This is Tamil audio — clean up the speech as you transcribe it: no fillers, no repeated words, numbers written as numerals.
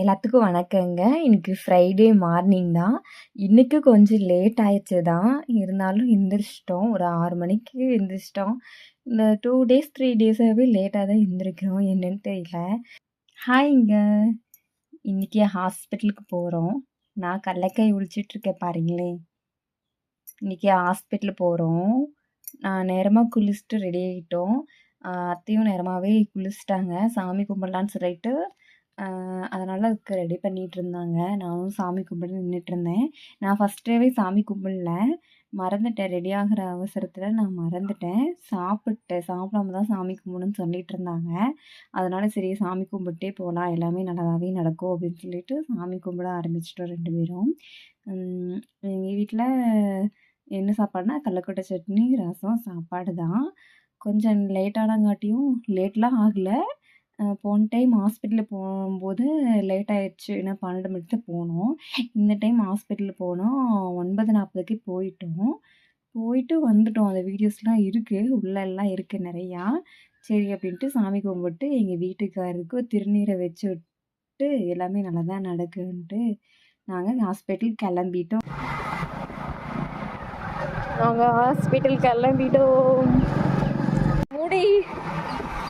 எல்லாத்துக்கும் வணக்கங்க. இன்னைக்கு ஃப்ரைடே மார்னிங் தான். இன்னைக்கு கொஞ்சம் லேட் ஆயிடுச்சு தான். இருந்தாலும் எந்திரிச்சிட்டோம். ஒரு 6 மணிக்கு எந்திரிச்சிட்டோம். இந்த 2 டேஸ், 3 டேஸாவே லேட்டா தான் எந்திரிக்கிறோம். என்னன்னு தெரியல. ஹாய்ங்க. இன்னைக்கு ஹாஸ்பிட்டலுக்கு போறோம். நான் கடலக்காய் உழிச்சிட்டுருக்கேன் பாருங்களேன். இன்னைக்கு ஹாஸ்பிட்டல் போறோம். நான் நேரமா குளிச்சுட்டு ரெடி ஆயிட்டோம். அத்தையும் நேரமாவே குளிச்சுட்டாங்க. சாமி கும்பிடலான்னு சொல்லிட்டு அதனால அதுக்கு ரெடி பண்ணிகிட்ருந்தாங்க. நானும் சாமி கும்பிட நின்றுட்டுருந்தேன். நான் ஃபஸ்ட்டேவே சாமி கும்பிடல. மறந்துட்டேன். ரெடி ஆகுற அவசரத்தில் நான் மறந்துட்டேன். சாப்பிட்டேன். சாப்பிடாம தான் சாமி கும்பிடணும்னு சொல்லிகிட்ருந்தாங்க. அதனால சரி சாமி கும்பிட்டே போகலாம். எல்லாமே நல்லதாவே நடக்கும் அப்படின்னு சொல்லிட்டு சாமி கும்பிட ஆரம்பிச்சிட்டோம் 2 பேரும். எங்கள் வீட்டில் என்ன சாப்பாடுனா கடலக்கொட்டை சட்னி, ரசம், சாப்பாடு தான். கொஞ்சம் லேட்டானங்காட்டியும் லேட்லாம் ஆகல. போன டைம் ஹாஸ்பிட்டல் போகும்போது லேட் ஆயிடுச்சு. ஏன்னா 12 மணிக்கு தான் போனோம். இந்த டைம் ஹாஸ்பிட்டல் போனோம் 9:40க்கு போயிட்டோம். போயிட்டு வந்துட்டோம். அந்த வீடியோஸ்லாம் இருக்கு. உள்ளலாம் இருக்கு நெறையா. சரி அப்படின்ட்டு சாமி கும்பிட்டு எங்க வீட்டுக்காரருக்கு திருநீரை வச்சு விட்டு எல்லாமே நல்லா தான் நடக்குன்ட்டு நாங்க ஹாஸ்பிட்டல் கிளம்பிட்டோம். முடி